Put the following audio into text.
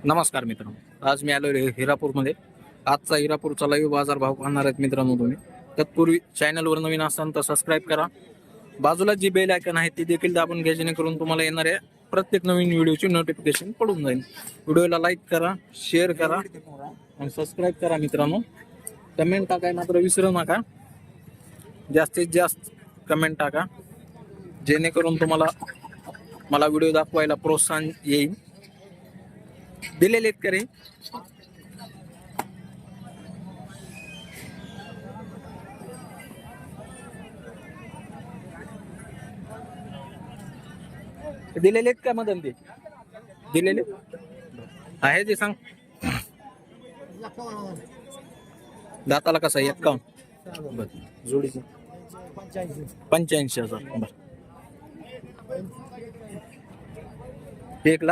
नमस्कार मित्रांनो, आज मी आलो हिरापूरमध्ये. आजचा हिरापूरचा लाईव्ह बाजार भाव पाहणार आहेत मित्रांनो तुम्ही. तत्पूर्वी चॅनलवर नवीन असाल तर सबस्क्राईब करा. बाजूला जी बेल आयकॉन आहे ती देखील दाबून घ्या, जेणेकरून तुम्हाला येणाऱ्या प्रत्येक नवीन व्हिडिओची नोटिफिकेशन पडून जाईल. व्हिडिओला लाईक करा, शेअर करा आणि सबस्क्राईब करा मित्रांनो. कमेंट टाकाय मात्र विसरू नका. जास्तीत जास्त कमेंट टाका, जेणेकरून तुम्हाला मला व्हिडिओ दाखवायला प्रोत्साहन येईल. दिलेले आहेत करे दिलेले आहेत का मदन? ते दिलेले आहे ते सांग. दाताला कसा आहे? 51 जोडीचं 85,000. बरं, 1,00,000